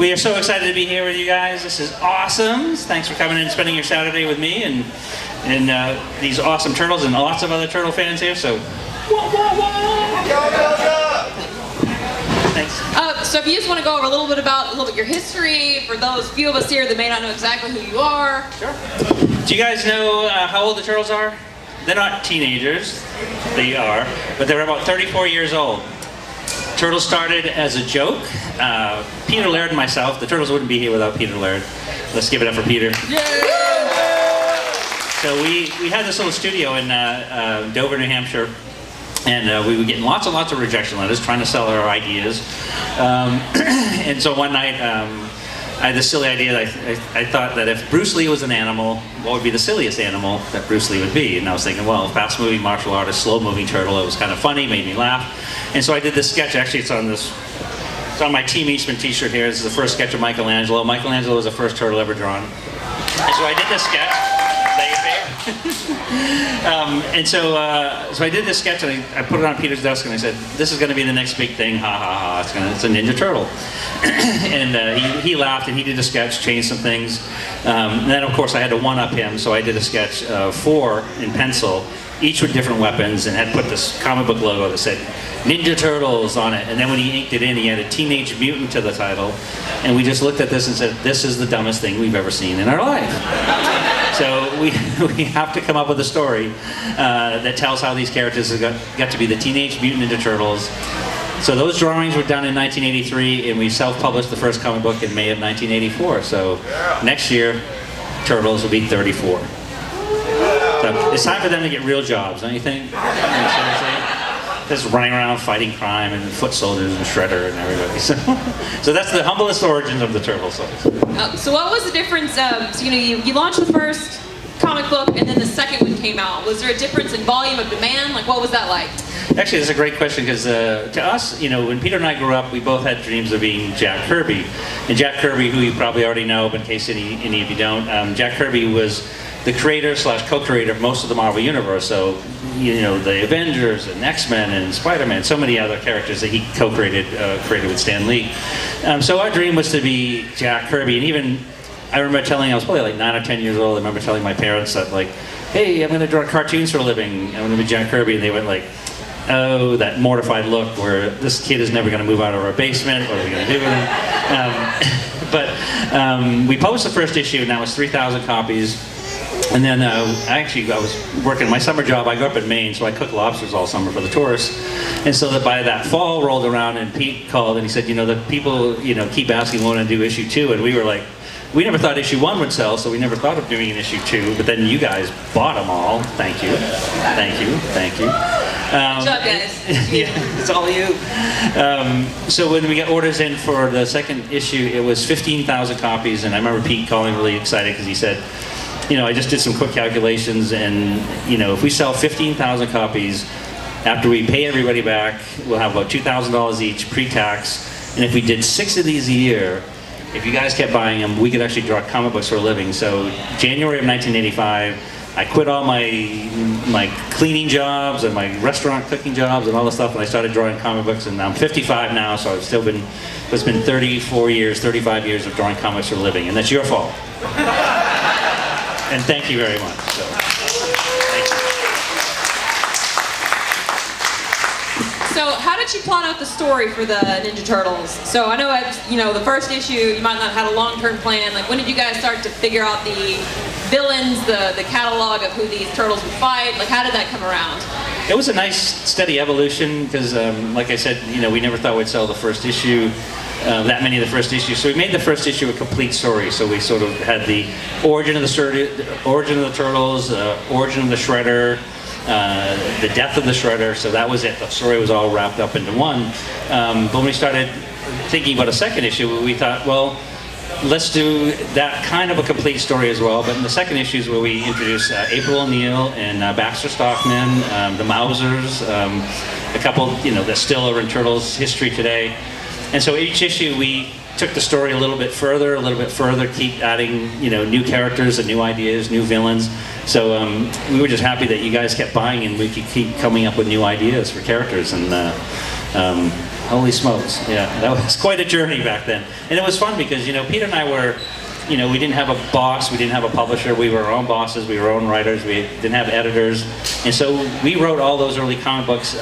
We are so excited to be here with you guys. This is awesome. Thanks for coming in and spending your Saturday with me and these awesome turtles and lots of other turtle fans here. So, thanks. So if you just want to go over a little bit your history for those few of us here that may not know exactly who you are. Sure. Do you guys know how old the turtles are? They're not teenagers. They are, but they're about 34 years old. Turtles started as a joke. Peter Laird and myself, the turtles wouldn't be here without Peter Laird. Let's give it up for Peter. Yay! So we had this little studio in Dover, New Hampshire, and we were getting lots and lots of rejection letters trying to sell our ideas. And so one night, I had this silly idea that I thought that if Bruce Lee was an animal, what would be the silliest animal that Bruce Lee would be? And I was thinking, well, fast-moving martial artist, slow-moving turtle, it was kind of funny, made me laugh. And so I did this sketch. Actually, it's on my Team Eastman t-shirt here. This is the first sketch of Michelangelo. Michelangelo was the first turtle ever drawn. And so I did this sketch. And so I did this sketch and I put it on Peter's desk and I said, this is going to be the next big thing, ha ha ha, it's a Ninja Turtle. And he laughed and he did a sketch, changed some things. And then of course I had to one-up him, so I did a sketch of 4 in pencil, each with different weapons, and had put this comic book logo that said Ninja Turtles on it. And then when he inked it in, he added Teenage Mutant to the title. And we just looked at this and said, this is the dumbest thing we've ever seen in our life. So we have to come up with a story that tells how these characters got to be the Teenage Mutant Ninja Turtles. So those drawings were done in 1983, and we self-published the first comic book in May of 1984. So next year, Turtles will be 34. So it's time for them to get real jobs, don't you think? Seriously? Just running around fighting crime and foot soldiers and Shredder and everybody. So that's the humblest origins of the Turtles. So what was the difference? So you launched the first comic book and then the second one came out. Was there a difference in volume of demand? Like, what was that like? Actually, that's a great question because to us, when Peter and I grew up, we both had dreams of being Jack Kirby. And Jack Kirby, who you probably already know, but in case any of you don't, Jack Kirby was the creator / co-creator of most of the Marvel Universe. So, the Avengers and X-Men and Spider-Man, so many other characters that he co-created, created with Stan Lee. So our dream was to be Jack Kirby, and even I remember I was probably like 9 or 10 years old. I remember telling my parents that, like, hey, I'm going to draw cartoons for a living. I'm going to be Jack Kirby, and they went like, oh, that mortified look where this kid is never going to move out of our basement. What are we going to do with him? But we published the first issue, and that was 3,000 copies. And then I was working my summer job. I grew up in Maine, so I cooked lobsters all summer for the tourists. And so that by that fall rolled around, and Pete called and he said, the people keep asking when to do issue 2, and we were like, we never thought issue 1 would sell, so we never thought of doing an issue 2. But then you guys bought them all. Thank you, thank you, thank you. Good job, guys. Yeah, it's all you. So when we got orders in for the second issue, it was 15,000 copies, and I remember Pete calling really excited because he said, I just did some quick calculations, and if we sell 15,000 copies, after we pay everybody back, we'll have about $2,000 each pre-tax. And if we did 6 of these a year, if you guys kept buying them, we could actually draw comic books for a living. So January of 1985, I quit all my cleaning jobs and my restaurant cooking jobs and all the stuff, and I started drawing comic books. And I'm 55 now, so it's been 34 years, 35 years of drawing comics for a living, and that's your fault. And thank you very much. So, thank you. So how did you plot out the story for the Ninja Turtles? So I know the first issue, you might not have had a long-term plan. Like, when did you guys start to figure out the villains, the catalog of who these turtles would fight? Like, how did that come around? It was a nice, steady evolution because, like I said, we never thought we'd sell the first issue. That many of the first issues. So we made the first issue a complete story. So we sort of had the origin of the turtles, origin of the Shredder, the death of the Shredder. So that was it. The story was all wrapped up into one. But when we started thinking about a second issue, we thought, well, let's do that kind of a complete story as well. But in the second issue is where we introduce April O'Neil and Baxter Stockman, the Mousers, a couple, that still are in Turtles history today. And so each issue we took the story a little bit further, keep adding, new characters and new ideas, new villains. So we were just happy that you guys kept buying and we could keep coming up with new ideas for characters. And Holy smokes, yeah, that was quite a journey back then. And it was fun because, Peter and I were, we didn't have a boss, we didn't have a publisher, we were our own bosses, we were our own writers, we didn't have editors. And so we wrote all those early comic books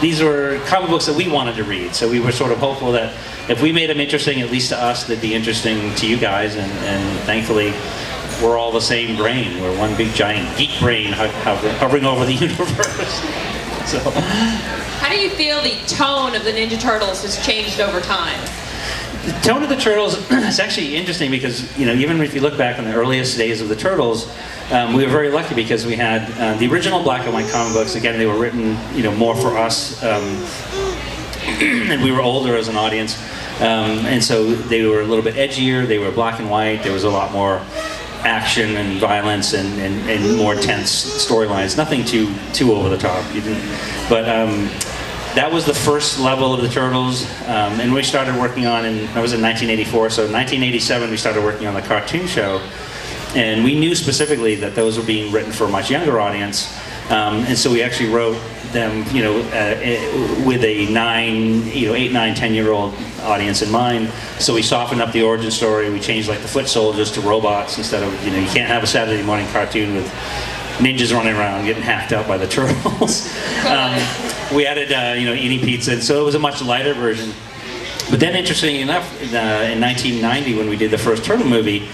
these were comic books that we wanted to read. So we were sort of hopeful that if we made them interesting, at least to us, they'd be interesting to you guys. And thankfully, we're all the same brain. We're one big giant geek brain hovering over the universe. So, how do you feel the tone of the Ninja Turtles has changed over time? the tone of the Turtles is actually interesting because, even if you look back on the earliest days of the Turtles, we were very lucky because we had the original black and white comic books. Again, they were written, more for us, and we were older as an audience, and so they were a little bit edgier. They were black and white. There was a lot more action and violence and more tense storylines. Nothing too over the top. That was the first level of the Turtles, and we started working on, that was in 1984, so in 1987 we started working on the cartoon show, and we knew specifically that those were being written for a much younger audience, and so we actually wrote them, with a 8, 9, 10-year-old audience in mind. So we softened up the origin story. We changed like the foot soldiers to robots instead of, you can't have a Saturday morning cartoon with ninjas running around getting hacked out by the Turtles. We added, eating pizza, and so it was a much lighter version. But then, interestingly enough, in 1990, when we did the first Turtle movie,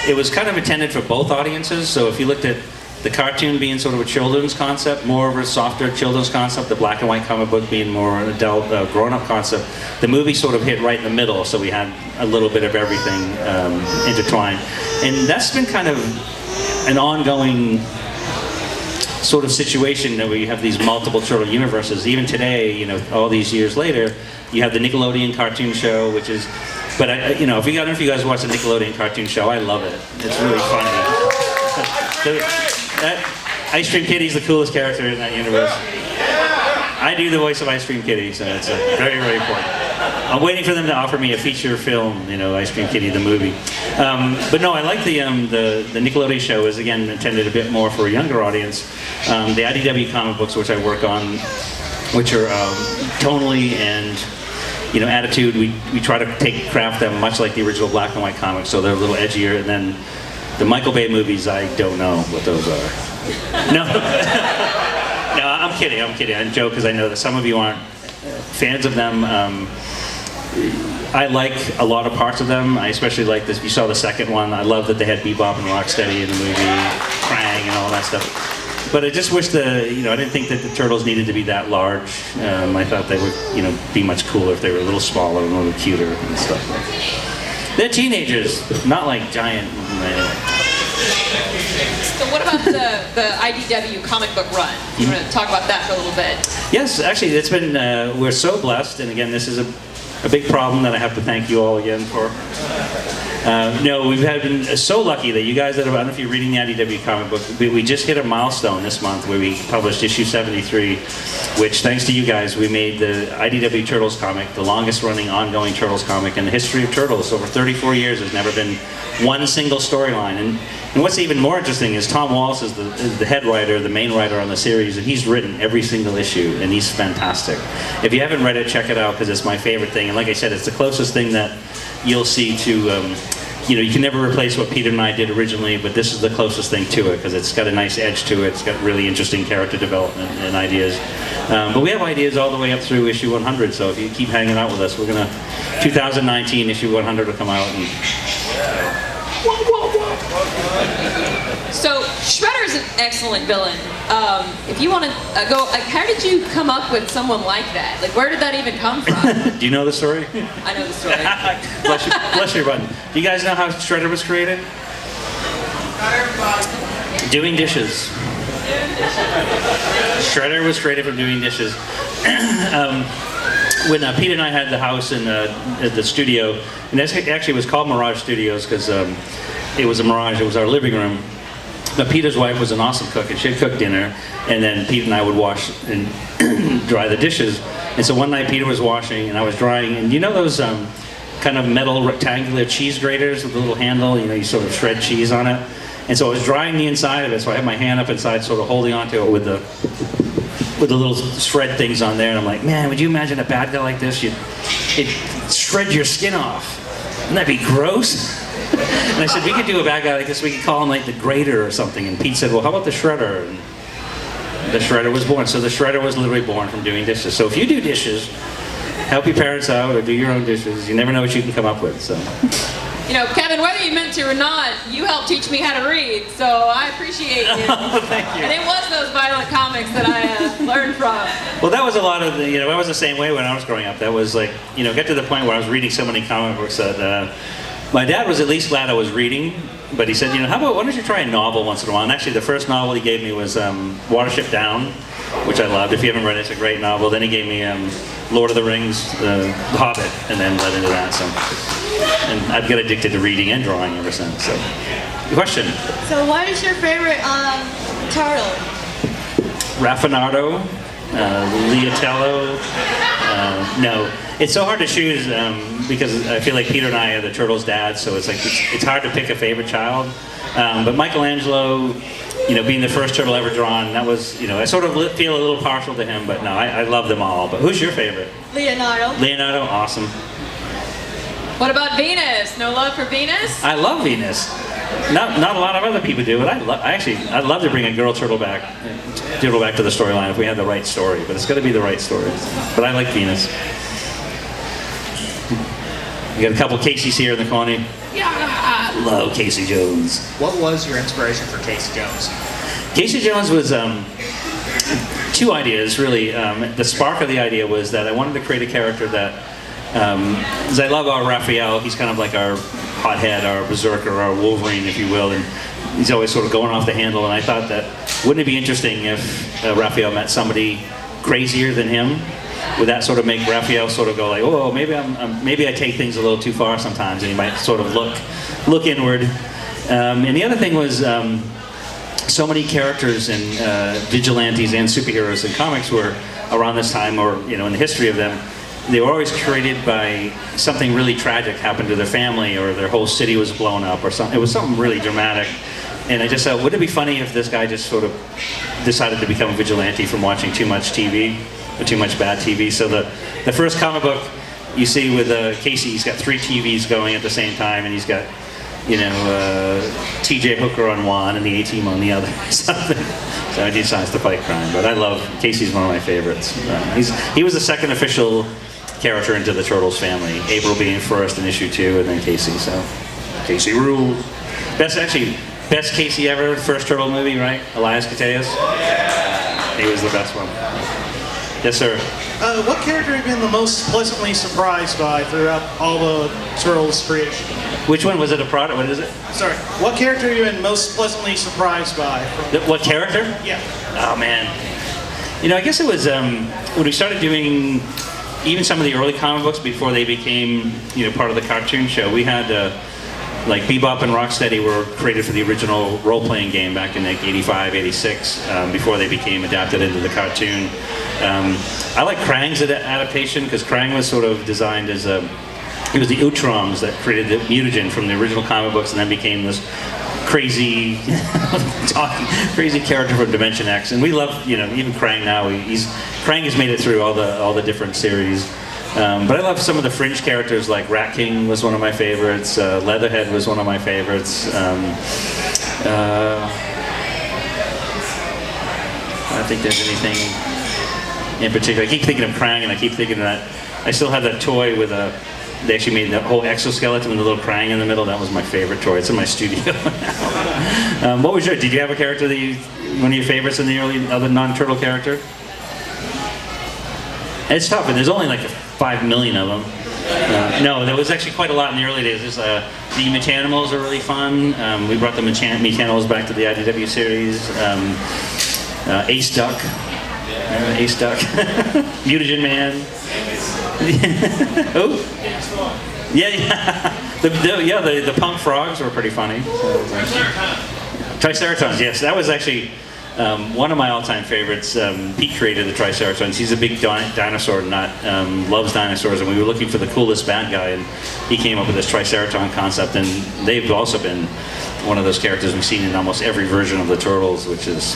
it was kind of intended for both audiences. So if you looked at the cartoon being sort of a children's concept, more of a softer children's concept, the black and white comic book being more an adult, grown-up concept, the movie sort of hit right in the middle, so we had a little bit of everything intertwined. And that's been kind of an ongoing sort of situation that we have these multiple Turtle universes. Even today, all these years later, you have the Nickelodeon cartoon show, which is, but I don't know if you guys watch the Nickelodeon cartoon show, I love it. It's really funny. Ice Cream Kitty's the coolest character in that universe. I do the voice of Ice Cream Kitty, so it's very, very important. I'm waiting for them to offer me a feature film, Ice Cream Kitty, the movie. But no, I like the Nickelodeon show is, again, intended a bit more for a younger audience. The IDW comic books, which I work on, which are tonally and attitude, we try to craft them much like the original black and white comics, so they're a little edgier. And then the Michael Bay movies, I don't know what those are. No, no, I'm kidding. I joke because I know that some of you aren't fans of them. I like a lot of parts of them. I especially like this. You saw the second one. I love that they had Bebop and Rocksteady in the movie, Krang and all that stuff. But I just wish I didn't think that the Turtles needed to be that large. I thought they would, be much cooler if they were a little smaller and a little cuter and stuff. They're teenagers, not like giant. So what about the IDW comic book run? You want to talk about that for a little bit? Yes, actually, it's been, we're so blessed, and again, this is a big problem that I have to thank you all again for. No, we've been so lucky that you guys I don't know if you're reading the IDW comic book, we just hit a milestone this month where we published issue 73, which, thanks to you guys, we made the IDW Turtles comic, the longest running ongoing Turtles comic in the history of Turtles. Over 34 years, there's never been one single storyline. And what's even more interesting is Tom Walsh is the head writer, the main writer on the series, and he's written every single issue, and he's fantastic. If you haven't read it, check it out, because it's my favorite thing. And like I said, it's the closest thing that you'll see to, you can never replace what Peter and I did originally, but this is the closest thing to it, because it's got a nice edge to it. It's got really interesting character development and ideas. But we have ideas all the way up through issue 100, so if you keep hanging out with us, 2019 issue 100 will come out. And so Shredder's an excellent villain. If you want to go, how did you come up with someone like that? Like, where did that even come from? Do you know the story? I know the story. bless your button. Do you guys know how Shredder was created? Doing dishes. Shredder was created from doing dishes. When Pete and I had the house in the studio, and it actually was called Mirage Studios because it was a mirage. It was our living room. But Peter's wife was an awesome cook, and she'd cook dinner, and then Pete and I would wash and dry the dishes. And so one night Peter was washing, and I was drying, and those kind of metal rectangular cheese graters with a little handle, you sort of shred cheese on it. And so I was drying the inside of it, so I had my hand up inside, sort of holding onto it with the with the little shred things on there, and I'm like, man, would you imagine a bad guy like this? It'd shred your skin off. Wouldn't that be gross? And I said, we could do a bad guy like this, we could call him like the Grater or something. And Pete said, well, how about the Shredder? And the Shredder was born. So the Shredder was literally born from doing dishes. So if you do dishes, help your parents out or do your own dishes, you never know what you can come up with. So. You know, Kevin, whether you meant to or not, you helped teach me how to read, so I appreciate you. Oh, thank you. And it was those violent comics that I learned from. Well, that was a lot of the, I was the same way when I was growing up. That was like, get to the point where I was reading so many comic books that my dad was at least glad I was reading, but he said, how about, why don't you try a novel once in a while? And actually, the first novel he gave me was Watership Down, which I loved. If you haven't read it, it's a great novel. Then he gave me Lord of the Rings, The Hobbit, and then led into that. So, and I've got addicted to reading and drawing ever since. So, question? So what is your favorite turtle? Raffinardo, Leotello. No, it's so hard to choose because I feel like Peter and I are the turtles' dads, so it's like it's hard to pick a favorite child. But Michelangelo, being the first turtle ever drawn, that was, I sort of feel a little partial to him, but no, I love them all. But who's your favorite? Leonardo. Leonardo, awesome. What about Venus? No love for Venus? I love Venus. Not a lot of other people do, but I'd love to bring a girl turtle back to the storyline if we had the right story, but it's got to be the right story. But I like Venus. We got a couple Casey's here in the corner. Yeah, I love Casey Jones. What was your inspiration for Casey Jones? Casey Jones was two ideas, really. The spark of the idea was that I wanted to create a character that, as I love our Raphael, he's kind of like our hothead, our berserker, our Wolverine, if you will, and he's always sort of going off the handle, and I thought that, wouldn't it be interesting if Raphael met somebody crazier than him? Would that sort of make Raphael sort of go like, oh, maybe maybe I take things a little too far sometimes, and he might sort of look inward. And the other thing was, so many characters and vigilantes and superheroes in comics were around this time, or in the history of them, they were always created by something really tragic happened to their family, or their whole city was blown up, or something. It was something really dramatic. And I just thought, wouldn't it be funny if this guy just sort of decided to become a vigilante from watching too much TV, or too much bad TV? So the first comic book you see with Casey, he's got 3 TVs going at the same time, and he's got, TJ Hooker on one and the A-Team on the other, or something. So he decides to fight crime. But I love, Casey's one of my favorites. He was the second official character into the Turtles family. April being first in issue 2, and then Casey. So Casey ruled. Best Casey ever. First Turtle movie, right? Elias Koteas. He was the best one. Yes, sir. What character have you been the most pleasantly surprised by throughout all the Turtles creation? Which one was it? A product? What is it? Sorry. What character have you been most pleasantly surprised by? What character? Yeah. Oh man. I guess it was when we started doing even some of the early comic books before they became part of the cartoon show. We had like Bebop and Rocksteady were created for the original role-playing game back in like 85, 86, before they became adapted into the cartoon. I like Krang's adaptation because Krang was sort of designed as it was the Utroms that created the mutagen from the original comic books and then became this crazy, crazy character from Dimension X. And we love, even Krang now. Krang has made it through all the different series. But I love some of the fringe characters, like Rat King was one of my favorites. Leatherhead was one of my favorites. I don't think there's anything in particular. I keep thinking of Krang, and I keep thinking of that. I still have that toy with they actually made the whole exoskeleton with a little Krang in the middle. That was my favorite toy. It's in my studio now. What was did you have a character one of your favorites in the early, other non-turtle character? It's tough, and there's only like 5 million of them. No, there was actually quite a lot in the early days. The Metanimals are really fun. We brought the Metanimals back to the IDW series. Ace Duck. Ace Duck. Mutagen Man. Oh? Yeah. The punk frogs were pretty funny. Triceratons, yes. That was actually one of my all-time favorites. Pete created the Triceratons. He's a big dinosaur nut, loves dinosaurs, and we were looking for the coolest bad guy, and he came up with this Triceraton concept, and they've also been one of those characters we've seen in almost every version of the Turtles, which is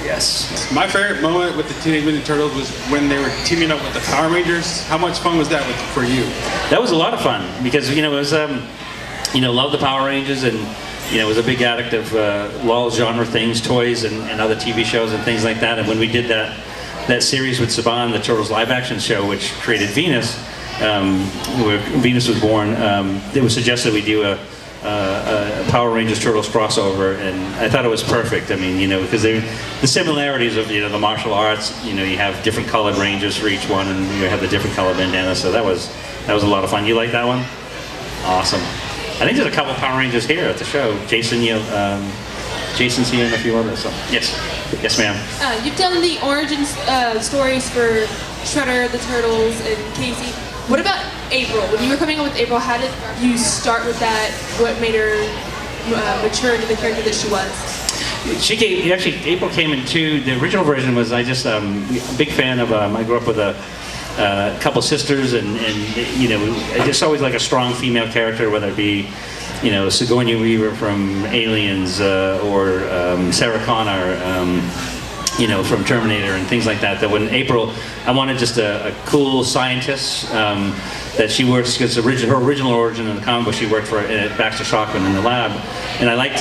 Yes. My favorite moment with the Teenage Mutant Ninja Turtles was when they were teaming up with the Power Rangers. How much fun was that for you? That was a lot of fun because it was love the Power Rangers and was a big addict of LOL genre things, toys and other TV shows and things like that. And when we did that series with Saban, the Turtles live action show, which created Venus, where Venus was born, it was suggested we do a Power Rangers Turtles crossover, and I thought it was perfect. I mean, because the similarities of the martial arts. You have different colored Rangers for each one, and you have the different colored bandanas. So that was a lot of fun. You like that one? Awesome. I think there's a couple Power Rangers here at the show. Jason's here and a few others. So yes, ma'am. You've done the origin stories for Shredder, the Turtles, and Casey. What about April? When you were coming up with April, how did you start with that? What made her mature into the character that she was? April came into the original version. Was I just a big fan of? I grew up with a couple sisters, and just always like a strong female character, whether it be Sigourney Weaver from Aliens or Sarah Connor. From Terminator and things like that. That when April, I wanted just a cool scientist that she works, because her original origin in the comic book, she worked for at Baxter Stockman in the lab, and I liked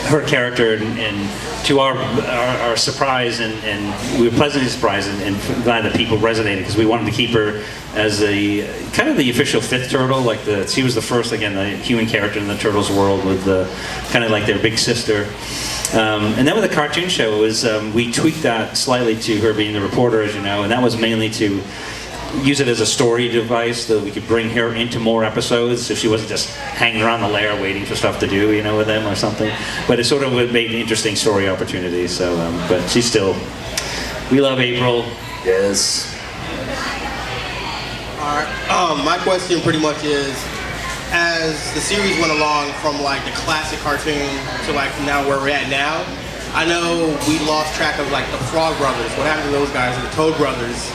her character, and to our surprise, and we were pleasantly surprised and glad that people resonated, because we wanted to keep her as the kind of the official fifth turtle, she was the first, again, the human character in the Turtles world, with the kind of like their big sister. And then with the cartoon show, we tweaked that slightly to her being the reporter, as you know, and that was mainly to use it as a story device, so we could bring her into more episodes, so she wasn't just hanging around the lair waiting for stuff to do, with them or something. But it sort of made an interesting story opportunity. So, but we love April. Yes. All right. My question pretty much is, as the series went along from like the classic cartoon to like now where we're at now, I know we lost track of like the Frog Brothers. What happened to those guys? The Toad Brothers?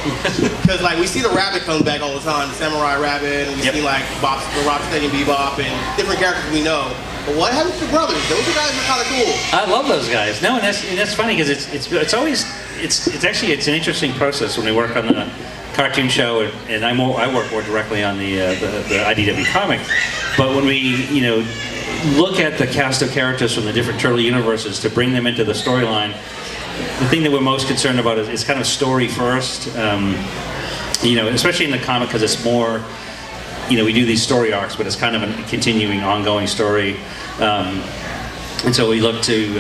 Because like we see the Rabbit come back all the time, the Samurai Rabbit, and we see like the Rocksteady and Bebop and different characters we know. But what happened to the brothers? Those guys are kind of cool. I love those guys. No, and that's funny, because it's always it's an interesting process when we work on the cartoon show, and I work more directly on the IDW comic. But when we look at the cast of characters from the different Turtle universes to bring them into the storyline, the thing that we're most concerned about is kind of story first. Especially in the comic, because it's more, we do these story arcs, but it's kind of a continuing, ongoing story. And so we look to,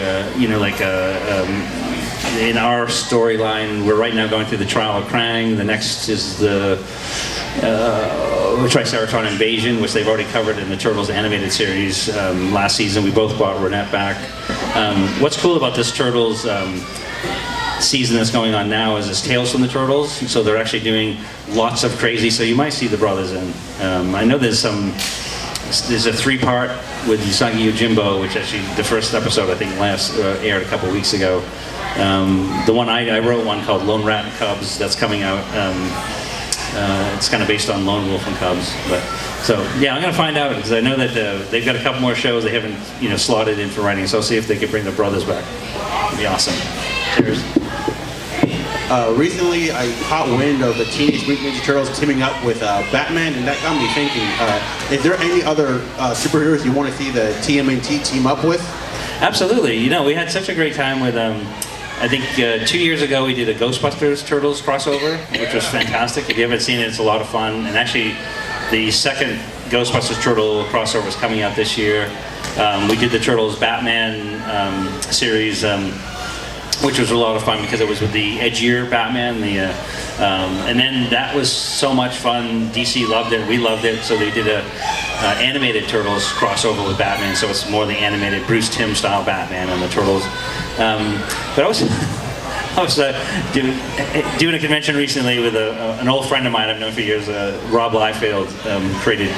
in our storyline, we're right now going through the trial of Krang. The next is the Triceratron invasion, which they've already covered in the Turtles animated series last season. We both brought Renette back. What's cool about this Turtles season that's going on now is it's Tales from the Turtles. So they're actually doing lots of crazy. So you might see the brothers in. I know there's a 3-part with Usagi Yojimbo, which actually the first episode I think last aired a couple weeks ago. The one I wrote one called Lone Rat and Cubs that's coming out. It's kind of based on Lone Wolf and Cubs, but so yeah, I'm gonna find out, because I know that they've got a couple more shows they haven't slotted in for writing. So I'll see if they can bring the brothers back. It'd be awesome. Cheers. Recently, I caught wind of the Teenage Mutant Ninja Turtles teaming up with Batman, and that got me thinking: is there any other superheroes you want to see the TMNT team up with? Absolutely. We had such a great time with. I think 2 years ago we did a Ghostbusters Turtles crossover, which was fantastic. If you haven't seen it, it's a lot of fun. And actually, the second Ghostbusters Turtle crossover is coming out this year. We did the Turtles Batman series, which was a lot of fun because it was with the edgier Batman. And then that was so much fun. DC loved it. We loved it. So they did a animated Turtles crossover with Batman. So it's more the animated Bruce Timm style Batman and the Turtles. But I was doing a convention recently with an old friend of mine I've known for years, Rob Liefeld, created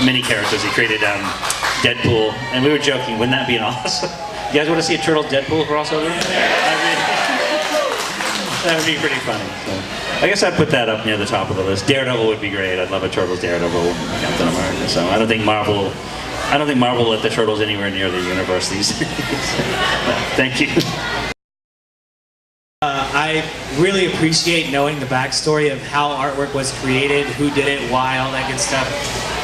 many characters. He created Deadpool, and we were joking, wouldn't that be an awesome? You guys want to see a Turtles Deadpool crossover? That would be pretty funny. So, I guess I'd put that up near the top of the list. Daredevil would be great. I'd love a Turtles Daredevil, Captain America. So I don't think Marvel let the Turtles anywhere near the universe these days. Thank you. I really appreciate knowing the backstory of how artwork was created, who did it, why, all that good stuff.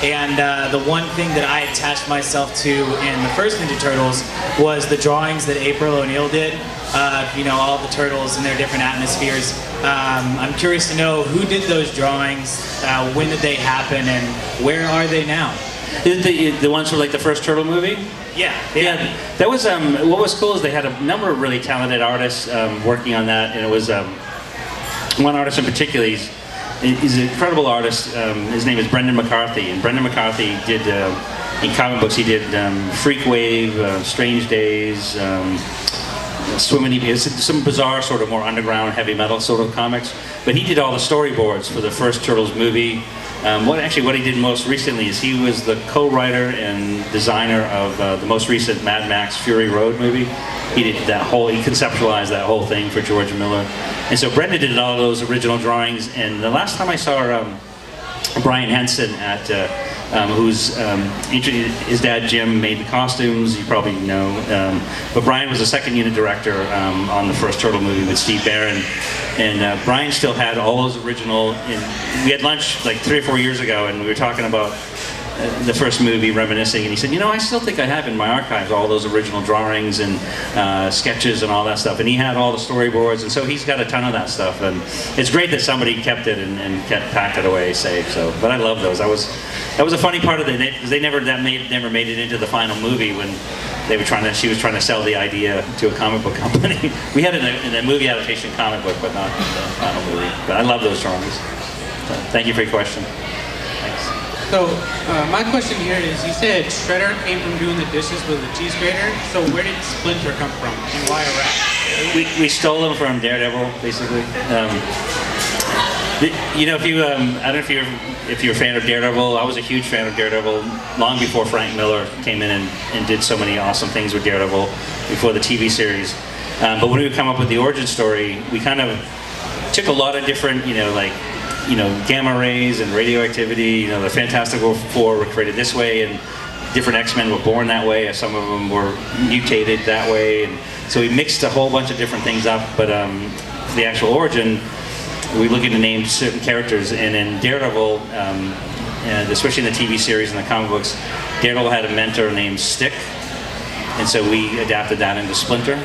And the one thing that I attached myself to in the first Ninja Turtles was the drawings that April O'Neil did. You know, all the turtles and their different atmospheres. I'm curious to know who did those drawings, when did they happen, and where are they now? The ones from like the first Turtle movie? Yeah. That was what was cool is they had a number of really talented artists working on that, and it was one artist in particular. He's an incredible artist. His name is Brendan McCarthy, and Brendan McCarthy did in comic books. He did Freak Wave, Strange Days, Swimming. Some bizarre sort of more underground heavy metal sort of comics. But he did all the storyboards for the first Turtles movie. What he did most recently is he was the co-writer and designer of the most recent Mad Max Fury Road movie. He conceptualized that whole thing for George Miller. And so Brendan did all those original drawings, and the last time I saw Brian Henson at his dad Jim made the costumes, you probably know, but Brian was the second unit director on the first Turtle movie with Steve Barron, and Brian still had all those original, we had lunch like 3 or 4 years ago, and we were talking about the first movie, reminiscing, and he said, you know, I still think I have in my archives all those original drawings and sketches and all that stuff, and he had all the storyboards, and so he's got a ton of that stuff, and it's great that somebody kept it and packed it away safe. So, but I love those. That was a funny part of it, because they never made it into the final movie when she was trying to sell the idea to a comic book company. We had it in a movie adaptation comic book, but not in the final movie. But I love those drawings. So, thank you for your question. So, my question here is, you said Shredder came from doing the dishes with a cheese grater, so where did Splinter come from, and why a rat? We stole him from Daredevil, basically. You know, I don't know if you're a fan of Daredevil. I was a huge fan of Daredevil long before Frank Miller came in and did so many awesome things with Daredevil before the TV series. But when we would come up with the origin story, we kind of took a lot of different, gamma rays and radioactivity. The Fantastic Four were created this way, and different X-Men were born that way, and some of them were mutated that way. And so we mixed a whole bunch of different things up, but for the actual origin, we looking to name certain characters. And in Daredevil, and especially in the TV series and the comic books, Daredevil had a mentor named Stick, and so we adapted that into Splinter.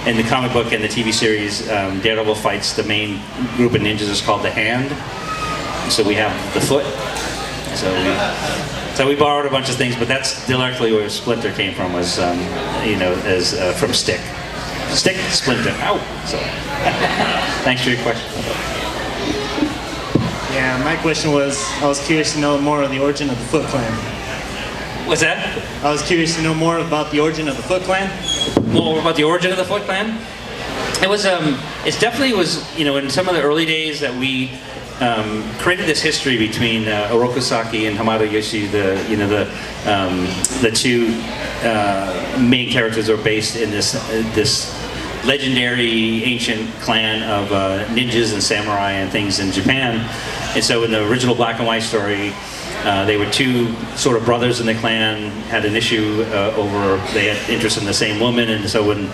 In the comic book and the TV series, Daredevil fights the main group of ninjas is called the Hand. So we have the Foot. So we borrowed a bunch of things, but that's directly where Splinter came from, was from Stick. Stick, Splinter, ow! So thanks for your question. Yeah, my question was, I was curious to know more of the origin of the Foot Clan. What's that? I was curious to know more about the origin of the Foot Clan. More about the origin of the Foot Clan? It definitely was, in some of the early days that we created this history between Oroku Saki and Hamada Yoshi, the two main characters are based in this legendary ancient clan of ninjas and samurai and things in Japan. And so in the original black and white story, they were two sort of brothers in the clan, had an issue they had interest in the same woman, and so when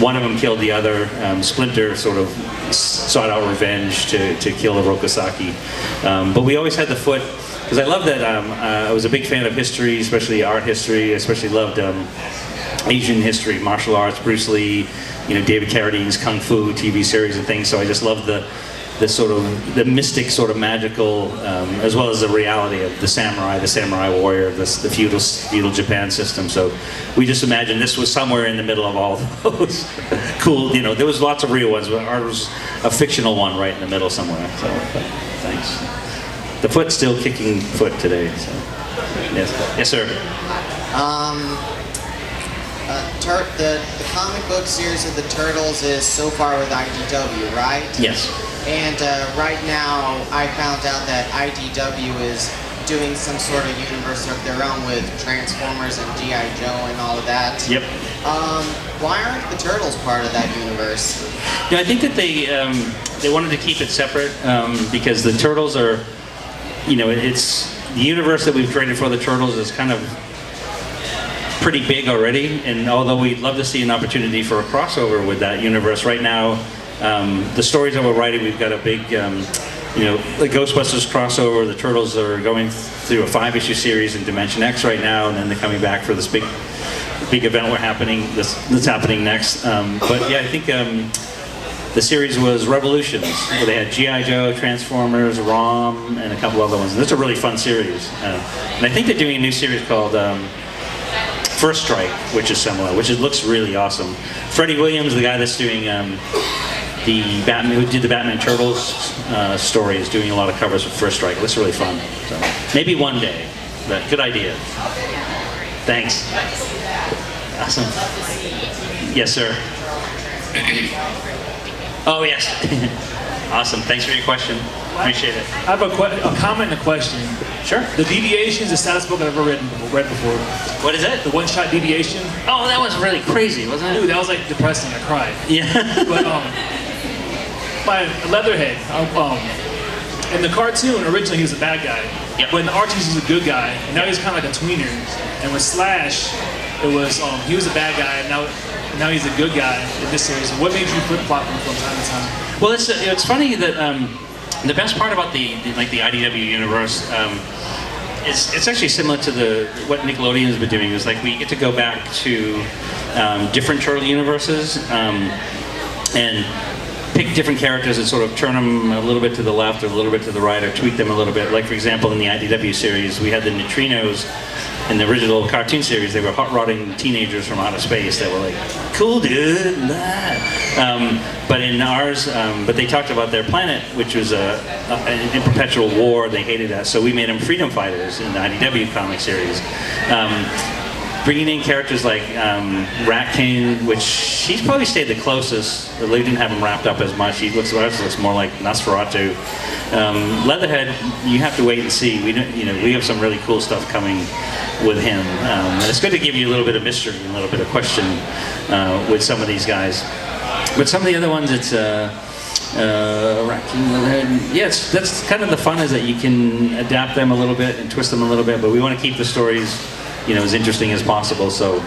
one of them killed the other, Splinter sort of sought out revenge to kill Oroku Saki. But we always had the Foot, because I love that, I was a big fan of history, especially art history, especially loved Asian history, martial arts, Bruce Lee, David Carradine's Kung Fu TV series and things, so I just loved the mystic sort of magical, as well as the reality of the samurai warrior, the feudal Japan system. So we just imagined this was somewhere in the middle of all those cool, there was lots of real ones, but ours was a fictional one right in the middle somewhere. So thanks. The Foot's still kicking Foot today. So yes, sir. The comic book series of the Turtles is so far with IDW, right? Yes. And right now, I found out that IDW is doing some sort of universe of their own with Transformers and G.I. Joe and all of that. Yep. Why aren't the Turtles part of that universe? I think that they wanted to keep it separate because the Turtles are, it's the universe that we've created for the Turtles is kind of pretty big already, and although we'd love to see an opportunity for a crossover with that universe, right now, the stories that we're writing, we've got a big, the Ghostbusters crossover. The Turtles are going through a 5-issue series in Dimension X right now, and then they're coming back for this big event that's happening next. But yeah, I think the series was Revolutions, where they had G.I. Joe, Transformers, ROM, and a couple other ones. And it's a really fun series. And I think they're doing a new series called First Strike, which is similar, looks really awesome. Freddie Williams, the guy that's doing the Batman, who did the Batman Turtles story, is doing a lot of covers for First Strike. It looks really fun. So maybe one day, but good idea. Thanks. Awesome. Yes, sir. Oh, yes. Awesome. Thanks for your question. Appreciate it. I have a comment and a question. Sure. The Deviation is the saddest book I've ever read before. What is it? The One-Shot Deviation. Oh, that was really crazy, wasn't it? Dude, that was like depressing. I cried. Yeah. But by Leatherhead. In the cartoon, originally he was a bad guy. Yep. But in the Archies, he's a good guy. And now he's kind of like a tweener. And with Slash, it was he was a bad guy, and now he's a good guy in this series. What made you flip-flop him from time to time? Well, it's funny that the best part about the IDW universe is it's actually similar to what Nickelodeon's been doing. Is like we get to go back to different Turtle universes and pick different characters and sort of turn them a little bit to the left or a little bit to the right or tweak them a little bit. Like, for example, in the IDW series, we had the Neutrinos. In the original cartoon series, they were hot-rodding teenagers from outer space that were like, cool, dude, but in ours, but they talked about their planet, which was in perpetual war. They hated us, so we made them freedom fighters in the IDW comic series. Bringing in characters like Rat King, which he's probably stayed the closest. They didn't have him wrapped up as much. He looks more like Nosferatu. Leatherhead, you have to wait and see. We have some really cool stuff coming with him, and it's good to give you a little bit of mystery and a little bit of question with some of these guys. But some of the other ones, it's Rat King, Leatherhead. Yeah, that's kind of the fun, is that you can adapt them a little bit and twist them a little bit. But we want to keep the stories, as interesting as possible. So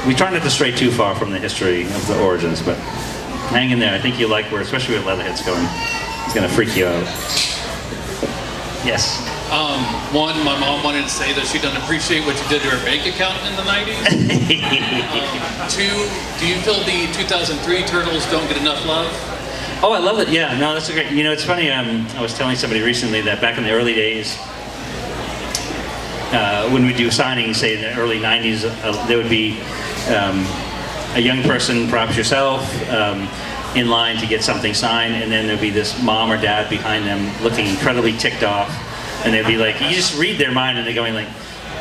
we try not to stray too far from the history of the origins. But hang in there. I think you like where, especially where Leatherhead's going. It's going to freak you out. Yes. One, my mom wanted to say that she doesn't appreciate what you did to her bank account in the 90s. Two, do you feel the 2003 Turtles don't get enough love? Oh, I love it. Yeah, no, that's a great. It's funny. I was telling somebody recently that back in the early days, when we do signings, say in the early 90s, there would be a young person, perhaps yourself, in line to get something signed, and then there'd be this mom or dad behind them looking incredibly ticked off, and they'd be like, you just read their mind, and they're going like,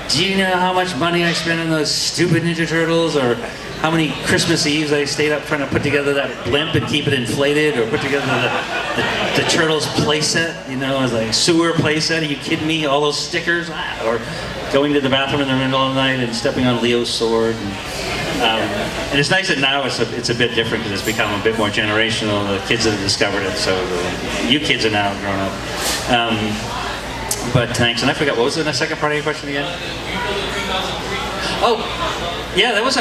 do you know how much money I spent on those stupid Ninja Turtles, or how many Christmas Eves I stayed up trying to put together that blimp and keep it inflated, or put together the Turtles playset, I was like, sewer playset, are you kidding me? All those stickers, or going to the bathroom in the middle of the night and stepping on Leo's sword. And it's nice that now it's a bit different, because it's become a bit more generational. The kids have discovered it, so you kids are now grown up. But thanks. And I forgot, what was the second part of your question again? Oh, yeah, that was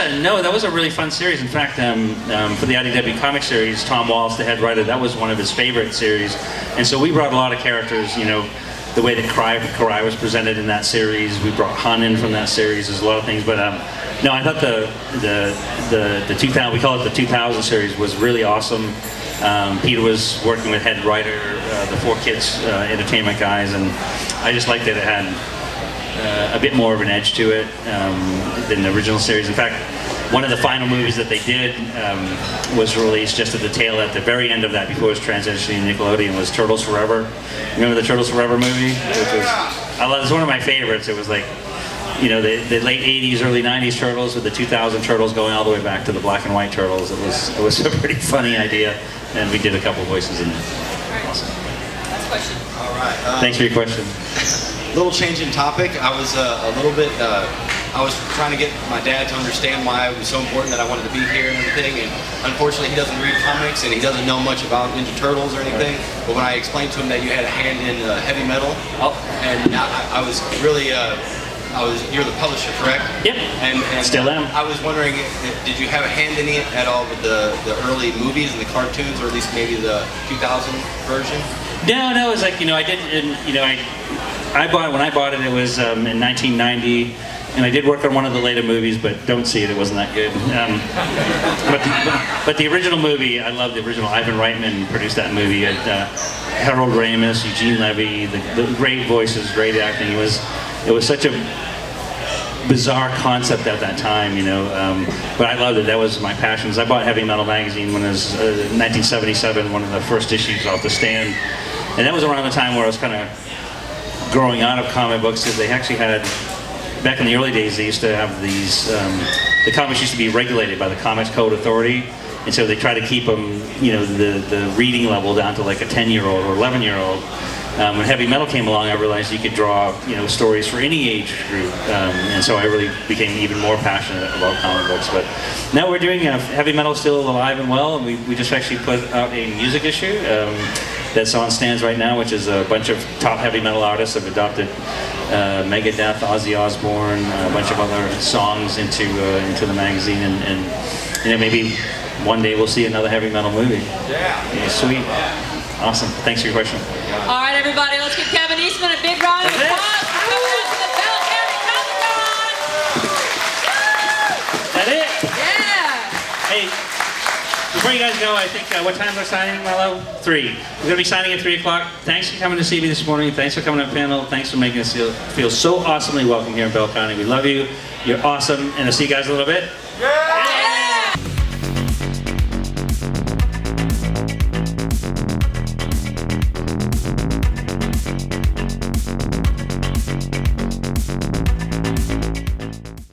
a really fun series. In fact, for the IDW comic series, Tom Waltz, the head writer, that was one of his favorite series. And so we brought a lot of characters, the way that Karai was presented in that series. We brought Han in from that series. There's a lot of things, but no, I thought the 2000, we call it the 2000 series, was really awesome. Peter was working with head writer, the 4Kids entertainment guys, and I just liked that it had a bit more of an edge to it than the original series. In fact, one of the final movies that they did was released just at the very end of that, before it was transitioning to Nickelodeon, was Turtles Forever. Remember the Turtles Forever movie? It's one of my favorites. It was like, the late 80s, early 90s Turtles with the 2000 Turtles going all the way back to the black and white Turtles. It was a pretty funny idea, and we did a couple voices in it. Awesome. Last question. All right. Thanks for your question. Little change in topic. I was I was trying to get my dad to understand why it was so important that I wanted to be here and everything, and unfortunately he doesn't read comics and he doesn't know much about Ninja Turtles or anything, but when I explained to him that you had a hand in heavy metal, and I was really you're the publisher, correct? Yep. And Still am. I was wondering, did you have a hand in it at all with the early movies and the cartoons, or at least maybe the 2000 version? No, it was like, I did, when I bought it, it was in 1990, and I did work on one of the later movies, but don't see it, it wasn't that good. But the original movie, I love the original. Ivan Reitman produced that movie. It had Harold Ramis, Eugene Levy, the great voices, great acting. It was such a bizarre concept at that time, but I loved it. That was my passions. I bought Heavy Metal magazine when it was 1977, one of the first issues off the stand. And that was around the time where I was kind of growing out of comic books, because they actually had, back in the early days, they used to have these, the comics used to be regulated by the Comics Code Authority, and so they try to keep them, the reading level down to like a 10-year-old or 11-year-old. When Heavy Metal came along, I realized you could draw, stories for any age group, and so I really became even more passionate about comic books. But now we're doing Heavy Metal still alive and well, and we just actually put out a music issue that's on stands right now, which is a bunch of top heavy metal artists have adopted Megadeth, Ozzy Osbourne, a bunch of other songs into the magazine, and maybe one day we'll see another heavy metal movie. Yeah, sweet. Awesome. Thanks for your question. All right, everybody, let's give Kevin Eastman a big round of applause for coming out to the Bell County Comic Con. That it? Yeah. Hey, before you guys go, I think, what time we're signing, Marlo? 3. We're going to be signing at 3 o'clock. Thanks for coming to see me this morning. Thanks for coming to the panel. Thanks for making us feel so awesomely welcome here in Bell County. We love you. You're awesome. And I'll see you guys in a little bit. Yeah!